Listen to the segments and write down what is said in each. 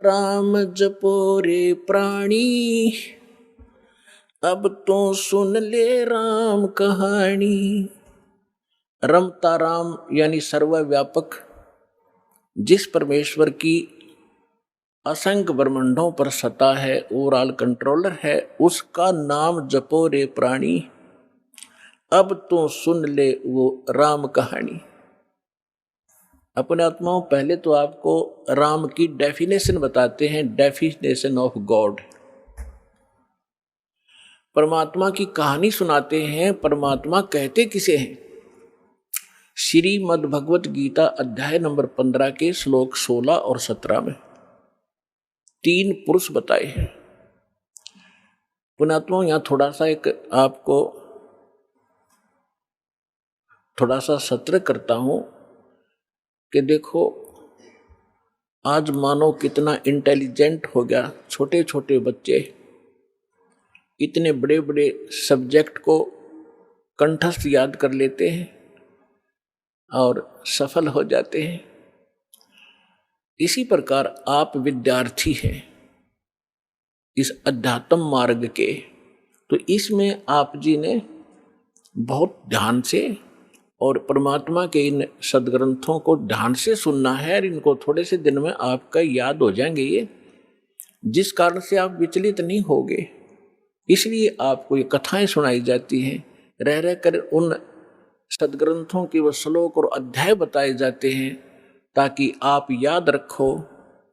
राम जपो रे प्राणी, अब तो सुन ले राम कहानी। रमता राम यानी सर्वव्यापक, जिस परमेश्वर की असंख्य ब्रह्मांडों पर सत्ता है, ओवरऑल कंट्रोलर है, उसका नाम जपो रे प्राणी, अब तो सुन ले वो राम कहानी। अपने आत्माओं, पहले तो आपको राम की डेफिनेशन बताते हैं, डेफिनेशन ऑफ गॉड। परमात्मा की कहानी सुनाते हैं। परमात्मा कहते किसे हैं? श्रीमद् भगवत गीता अध्याय नंबर 15 के श्लोक 16 और 17 में 3 पुरुष बताए हैं। पुण्यात्माओं, यहां थोड़ा सा एक आपको थोड़ा सा सत्र करता हूं कि देखो, आज मानो कितना इंटेलिजेंट हो गया। छोटे छोटे बच्चे इतने बड़े बड़े सब्जेक्ट को कंठस्थ याद कर लेते हैं और सफल हो जाते हैं। इसी प्रकार आप विद्यार्थी हैं इस अध्यात्म मार्ग के, तो इसमें आप जी ने बहुत ध्यान से और परमात्मा के इन सदग्रंथों को ध्यान से सुनना है, और इनको थोड़े से दिन में आपका याद हो जाएंगे ये, जिस कारण से आप विचलित नहीं होगे। इसलिए आपको ये कथाएं सुनाई जाती हैं, रह रह कर उन सदग्रंथों के वो श्लोक और अध्याय बताए जाते हैं, ताकि आप याद रखो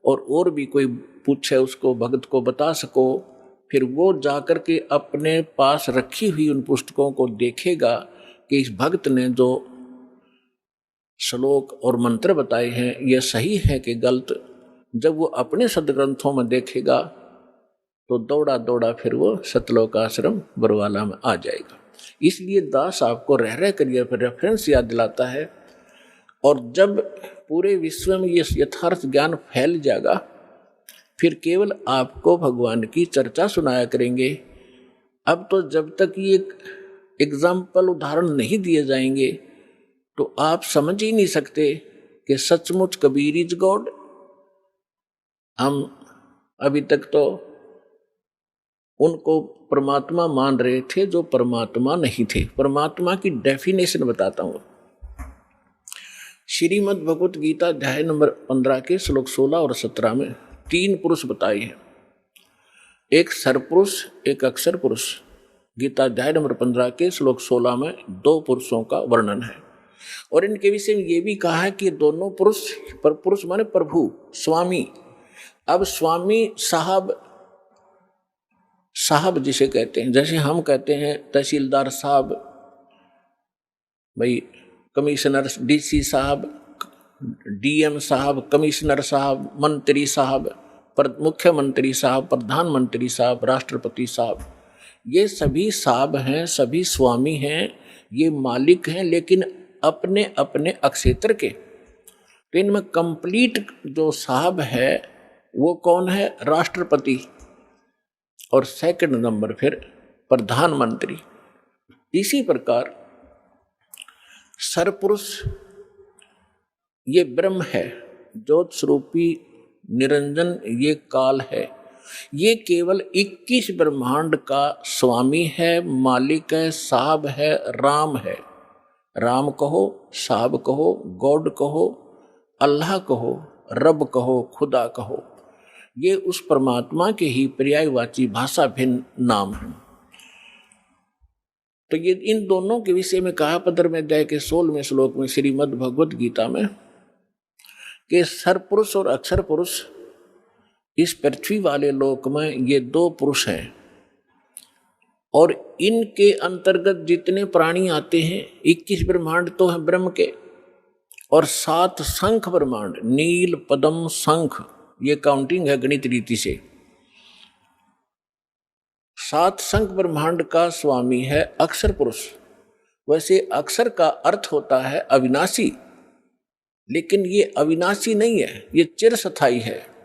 और भी कोई पूछे उसको, भक्त को बता सको। फिर वो जाकर के अपने पास रखी हुई उन पुस्तकों को देखेगा कि इस भक्त ने जो श्लोक और मंत्र बताए हैं ये सही है कि गलत। जब वो अपने सदग्रंथों में देखेगा तो दौड़ा दौड़ा फिर वो सतलोक आश्रम बरवाला में आ जाएगा। इसलिए दास आपको रह रह कर यह रेफरेंस याद दिलाता है, और जब पूरे विश्व में ये यथार्थ ज्ञान फैल जाएगा, फिर केवल आपको भगवान की चर्चा सुनाया करेंगे। अब तो जब तक ये एग्जाम्पल उदाहरण नहीं दिए जाएंगे तो आप समझ ही नहीं सकते कि सचमुच कबीर इज गॉड। हम अभी तक तो उनको परमात्मा मान रहे थे जो परमात्मा नहीं थे। परमात्मा की डेफिनेशन बताता हूं। श्रीमद् भगवत गीता अध्याय नंबर 15 के श्लोक 16 और 17 में 3 पुरुष बताए हैं, एक सरपुरुष, एक अक्षर पुरुष। गीता अध्याय नंबर 15 के श्लोक 16 में 2 पुरुषों का वर्णन है, और इनके विषय में ये भी कहा है कि दोनों पुरुष, पर पुरुष माने प्रभु, स्वामी। अब स्वामी साहब जिसे कहते हैं, जैसे हम कहते हैं तहसीलदार साहब, भाई कमिश्नर, डीसी साहब, डीएम साहब, कमिश्नर साहब, मंत्री साहब, मुख्यमंत्री साहब, प्रधानमंत्री साहब, राष्ट्रपति साहब, ये सभी साहब हैं, सभी स्वामी हैं, ये मालिक हैं, लेकिन अपने अपने अक्षेत्र के। तो इनमें कंप्लीट जो साहब है वो कौन है? राष्ट्रपति, और सेकंड नंबर फिर प्रधानमंत्री। इसी प्रकार सरपुरुष ये ब्रह्म है, ज्योत स्वरूपी निरंजन ये काल है, ये केवल 21 ब्रह्मांड का स्वामी है, मालिक है, साहब है, राम है। राम कहो, साहब कहो, गॉड कहो, अल्लाह कहो, रब कहो, खुदा कहो, ये उस परमात्मा के ही पर्यायवाची भाषा भिन्न नाम है। तो ये इन दोनों के विषय में कहा 15वें अध्याय के 16वें श्लोक में श्रीमद् भगवत गीता में कि सरपुरुष और अक्षर पुरुष इस पृथ्वी वाले लोक में ये 2 पुरुष हैं, और इनके अंतर्गत जितने प्राणी आते हैं 21 ब्रह्मांड तो हैं ब्रह्म के, और 7 शंख ब्रह्मांड, नील, पद्म, शंख, ये काउंटिंग है गणित रीति से। 7 शंख ब्रह्मांड का स्वामी है अक्षर पुरुष। वैसे अक्षर का अर्थ होता है अविनाशी, लेकिन ये अविनाशी नहीं है, ये चिरस्थायी है,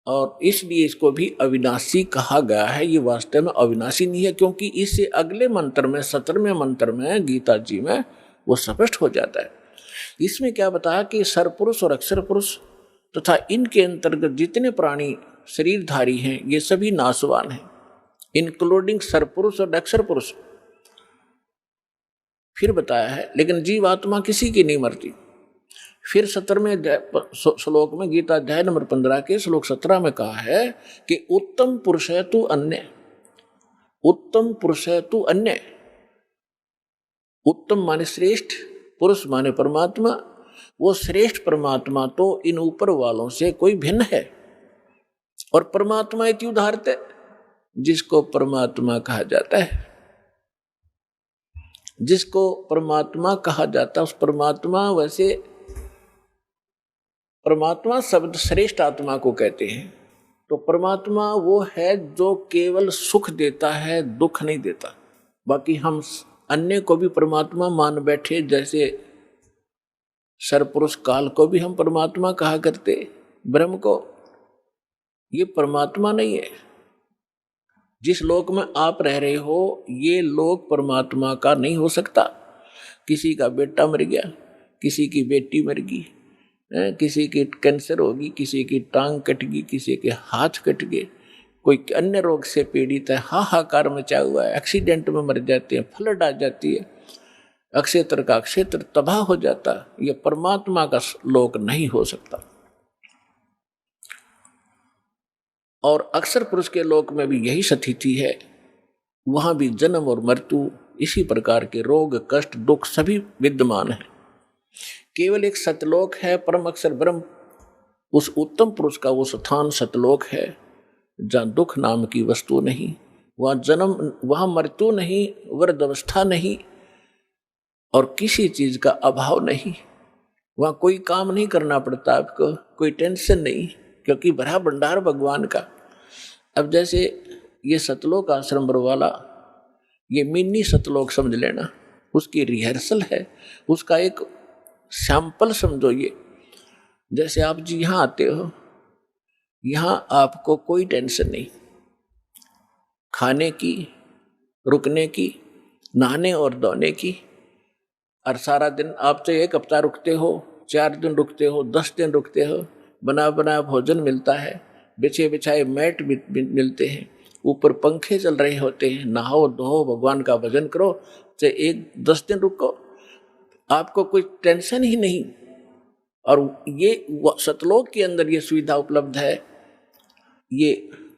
और इसलिए इसको भी अविनाशी कहा गया है। ये वास्तव में अविनाशी नहीं है, क्योंकि इससे अगले मंत्र में, 17वें मंत्र में गीता जी में वो स्पष्ट हो जाता है। इसमें क्या बताया कि सरपुरुष और अक्षर पुरुष तथा इनके अंतर्गत जितने प्राणी शरीरधारी हैं ये सभी नाशवान हैं, इंक्लूडिंग सरपुरुष और अक्षर पुरुष। फिर बताया है लेकिन जीवात्मा किसी की नहीं मरती। फिर 17वें श्लोक में गीता अध्याय नंबर 15 के श्लोक 17 में कहा है कि उत्तम पुरुष है तू अन्य, उत्तम पुरुष है तू अन्य। उत्तम माने श्रेष्ठ, पुरुष माने परमात्मा। वो श्रेष्ठ परमात्मा तो इन ऊपर वालों से कोई भिन्न है। और परमात्मा इति उदाहरते, जिसको परमात्मा कहा जाता है, जिसको परमात्मा कहा जाता है उस परमात्मा, वैसे परमात्मा शब्द श्रेष्ठ आत्मा को कहते हैं। तो परमात्मा वो है जो केवल सुख देता है, दुख नहीं देता। बाकी हम अन्य को भी परमात्मा मान बैठे, जैसे सरपुरुष काल को भी हम परमात्मा कहा करते, ब्रह्म को। ये परमात्मा नहीं है। जिस लोक में आप रह रहे हो ये लोक परमात्मा का नहीं हो सकता। किसी का बेटा मर गया, किसी की बेटी मर गई, किसी की कैंसर होगी, किसी की टांग कट गई, किसी के हाथ कट गए, कोई अन्य रोग से पीड़ित है, हाहाकार मचा हुआ है, एक्सीडेंट में मर जाते हैं, फ्लड आ जाती है, अक्षेत्र का क्षेत्र तबाह हो जाता। ये परमात्मा का लोक नहीं हो सकता। और अक्षर पुरुष के लोक में भी यही स्थिति है। वहां भी जन्म और मृत्यु, इसी प्रकार के रोग, कष्ट, दुख सभी विद्यमान है। केवल एक सतलोक है, परम अक्षर ब्रह्म, उस उत्तम पुरुष का वो स्थान सतलोक है जहाँ दुख नाम की वस्तु नहीं, वहाँ जन्म, वहाँ मृत्यु नहीं, वृद्धावस्था नहीं और किसी चीज का अभाव नहीं। वहाँ कोई काम नहीं करना पड़ता आपको, कोई टेंशन नहीं, क्योंकि भरा भंडार भगवान का। अब जैसे ये सतलोक आश्रम बरवाला, ये मिनी सतलोक समझ लेना, उसकी रिहर्सल है, उसका एक सैंपल समझो। ये जैसे आप जी यहाँ आते हो, यहाँ आपको कोई टेंशन नहीं, खाने की, रुकने की, नहाने और धोने की। और सारा दिन आप तो 1 हफ्ता रुकते हो, 4 दिन रुकते हो, 10 दिन रुकते हो, बना बना भोजन मिलता है, बिछे बिछाए मैट मिलते हैं, ऊपर पंखे चल रहे होते हैं, नहाओ धो, भगवान का भजन करो, चाहे 10 दिन रुको, आपको कोई टेंशन ही नहीं। और ये सतलोक के अंदर ये सुविधा उपलब्ध है। ये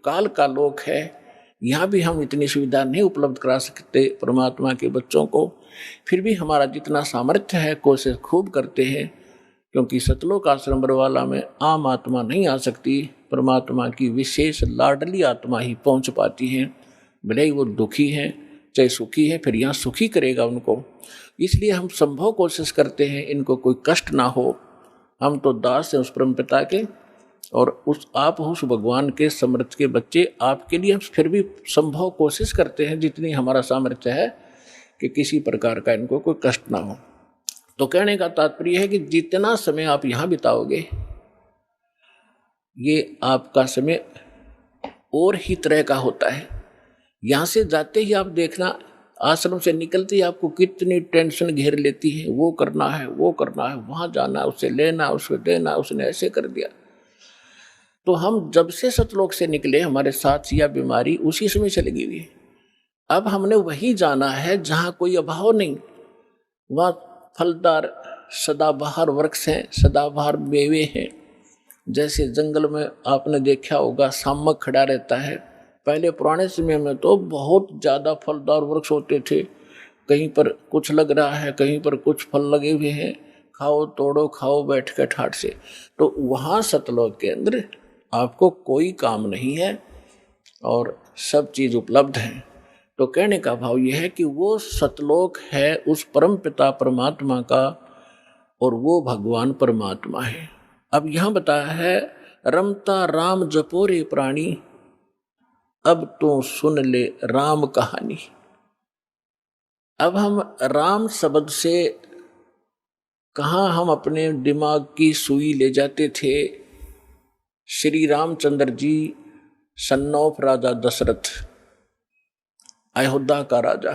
काल का लोक है, यहाँ भी हम इतनी सुविधा नहीं उपलब्ध करा सकते परमात्मा के बच्चों को। फिर भी हमारा जितना सामर्थ्य है कोशिश खूब करते हैं, क्योंकि सतलोक आश्रम बरवाला में आम आत्मा नहीं आ सकती, परमात्मा की विशेष लाडली आत्मा ही पहुँच पाती है। भले ही वो दुखी है चाहे सुखी है, फिर यहाँ सुखी करेगा उनको। इसलिए हम संभव कोशिश करते हैं इनको कोई कष्ट ना हो। हम तो दास हैं उस परम पिता के, और उस आप उस भगवान के समर्थ के बच्चे, आपके लिए हम फिर भी संभव कोशिश करते हैं जितनी हमारा सामर्थ्य है कि किसी प्रकार का इनको कोई कष्ट ना हो। तो कहने का तात्पर्य है कि जितना समय आप यहाँ बिताओगे, ये आपका समय और ही तरह का होता है। यहाँ से जाते ही आप देखना, आश्रम से निकलते ही आपको कितनी टेंशन घेर लेती है, वो करना है, वो करना है, वहाँ जाना, उससे लेना, उसको देना, उसने ऐसे कर दिया। तो हम जब से सतलोक से निकले, हमारे साथ या बीमारी उसी समय चली गई है। अब हमने वहीं जाना है जहाँ कोई अभाव नहीं, वहाँ फलदार सदाबहार वृक्ष हैं, सदाबहार मेवे हैं। जैसे जंगल में आपने देखा होगा शामक खड़ा रहता है, पहले पुराने समय में तो बहुत ज़्यादा फलदार वृक्ष होते थे, कहीं पर कुछ लग रहा है, कहीं पर कुछ फल लगे हुए हैं, खाओ तोड़ो खाओ बैठ के ठाट से। तो वहाँ सतलोक के अंदर आपको कोई काम नहीं है और सब चीज़ उपलब्ध है। तो कहने का भाव यह है कि वो सतलोक है उस परम पिता परमात्मा का, और वो भगवान परमात्मा है। अब यहाँ बताया है, रमता राम जपोरे प्राणी, अब तो सुन ले राम कहानी। अब हम राम शब्द से कहाँ हम अपने दिमाग की सुई ले जाते थे। श्री रामचंद्र जी सन ऑफ राजा दशरथ, अयोध्या का राजा,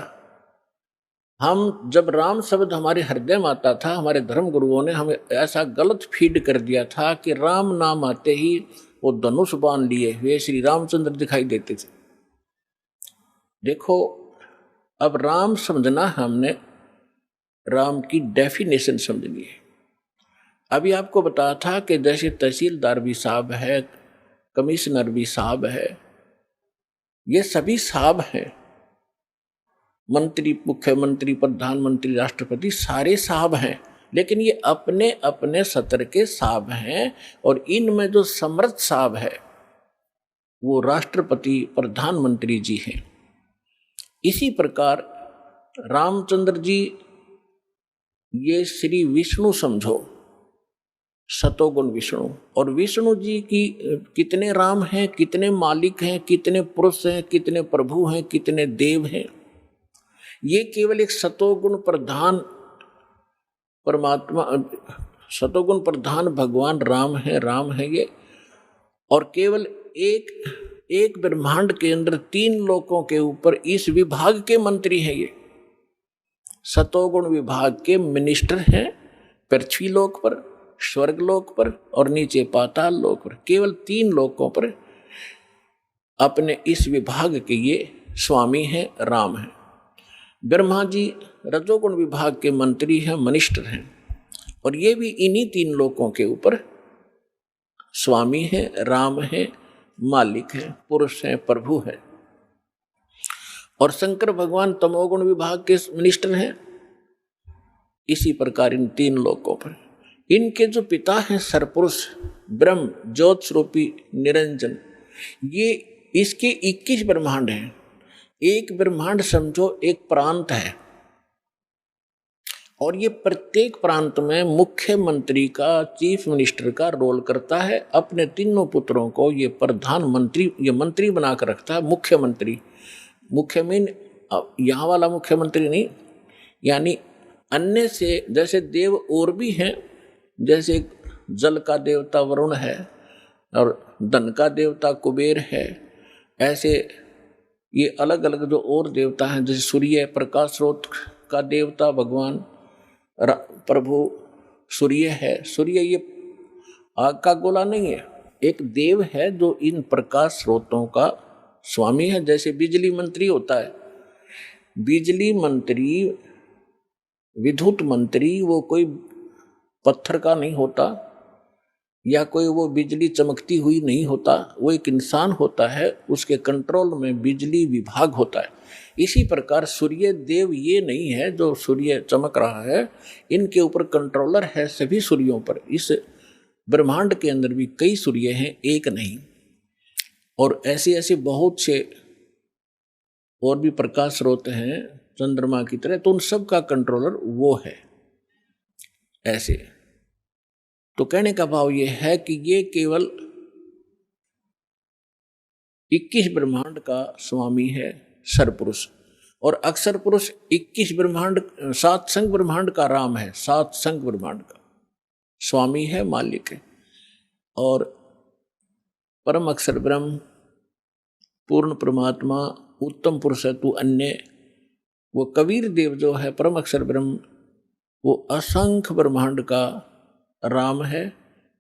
हम जब राम शब्द हमारे हृदय में आता था, हमारे धर्म गुरुओं ने हमें ऐसा गलत फीड कर दिया था कि राम नाम आते ही वो धनुष बाण लिए हुए श्री रामचंद्र दिखाई देते थे। देखो, अब राम समझना हमने राम की डेफिनेशन समझनी है। अभी आपको बताया था कि जैसे तहसीलदार भी साहब है, कमिश्नर भी साहब है, ये सभी साहब हैं। मंत्री, मुख्यमंत्री, प्रधानमंत्री, राष्ट्रपति सारे साहब हैं, लेकिन ये अपने अपने सत्र के साहब हैं। और इनमें जो समर्थ साहब है वो राष्ट्रपति, प्रधानमंत्री जी हैं। इसी प्रकार रामचंद्र जी ये श्री विष्णु समझो, सतोगुण विष्णु। और विष्णु जी की कितने राम हैं, कितने मालिक हैं, कितने पुरुष हैं, कितने प्रभु हैं, कितने देव हैं, ये केवल एक सतोगुण प्रधान परमात्मा, सतोगुण प्रधान भगवान राम है ये। और केवल एक ब्रह्मांड के अंदर 3 लोकों के ऊपर इस विभाग के मंत्री हैं। ये सतोगुण विभाग के मिनिस्टर हैं, पृथ्वी लोक पर, स्वर्ग लोक पर और नीचे पाताल लोक पर। केवल 3 लोकों पर अपने इस विभाग के ये स्वामी हैं, राम हैं। ब्रह्मा जी रजोगुण विभाग के मंत्री हैं, मिनिस्टर हैं, और ये भी इन्हीं 3 लोकों के ऊपर स्वामी हैं, राम हैं, मालिक हैं, पुरुष हैं, प्रभु हैं। और शंकर भगवान तमोगुण विभाग के मिनिस्टर हैं। इसी प्रकार इन 3 लोकों पर इनके जो पिता हैं सरपुरुष ब्रह्म, ज्योत स्वरूपी निरंजन, ये इसके 21 ब्रह्मांड हैं। एक ब्रह्मांड समझो एक प्रांत है, और ये प्रत्येक प्रांत में मुख्यमंत्री का, चीफ मिनिस्टर का रोल करता है। अपने 3 पुत्रों को ये प्रधानमंत्री, ये मंत्री बनाकर रखता है, मुख्यमंत्री। मुख्य मीन यहाँ वाला मुख्यमंत्री नहीं, यानी अन्य से जैसे देव और भी हैं, जैसे जल का देवता वरुण है और धन का देवता कुबेर है, ऐसे ये अलग अलग जो और देवता हैं, जैसे सूर्य प्रकाश स्रोत का देवता भगवान प्रभु सूर्य है। सूर्य ये आग का गोला नहीं है, एक देव है जो इन प्रकाश स्रोतों का स्वामी है। जैसे बिजली मंत्री होता है, बिजली मंत्री, विद्युत मंत्री वो कोई पत्थर का नहीं होता, या कोई वो बिजली चमकती हुई नहीं होता, वो एक इंसान होता है, उसके कंट्रोल में बिजली विभाग होता है। इसी प्रकार सूर्य देव ये नहीं है जो सूर्य चमक रहा है, इनके ऊपर कंट्रोलर है सभी सूर्यों पर। इस ब्रह्मांड के अंदर भी कई सूर्य हैं, एक नहीं। और ऐसे ऐसे बहुत से और भी प्रकाश स्रोत हैं चंद्रमा की तरह, तो उन सब का कंट्रोलर वो है। ऐसे तो कहने का भाव ये है कि ये केवल 21 ब्रह्मांड का स्वामी है सरपुरुष। और अक्षर पुरुष 21 ब्रह्मांड, 7 संग ब्रह्मांड का राम है, 7 संग ब्रह्मांड का स्वामी है, मालिक है। और परम अक्षर ब्रह्म, पूर्ण परमात्मा, उत्तम पुरुष है तू अन्य, वो कबीर देव जो है परम अक्षर ब्रह्म, वो असंख्य ब्रह्मांड का राम है,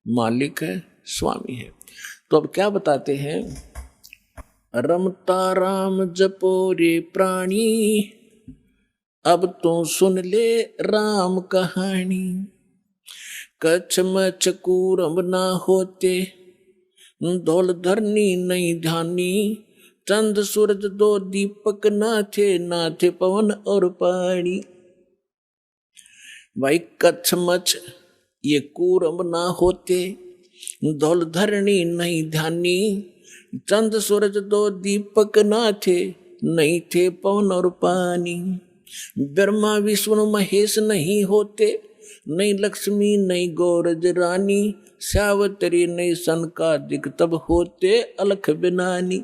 मालिक है, स्वामी है। तो अब क्या बताते हैं, रमता राम जपो रे प्राणी, अब तो सुन ले राम कहानी। कच्छ मच्छ कूरम ना होते, धौल धरनी नहीं ध्यानी। चंद सूरज 2 दीपक ना थे पवन और पानी। भाई कच्छ मच्छ ये कूरम ना होते, धौल धरनी नहीं ध्यानी। चंद सूरज 2 दीपक ना थे पवन और पानी। ब्रह्मा विष्णु महेश नहीं होते, नहीं लक्ष्मी नहीं गौरज रानी। सावतरी नहीं सनकादिक तब होते अलख बिनानी।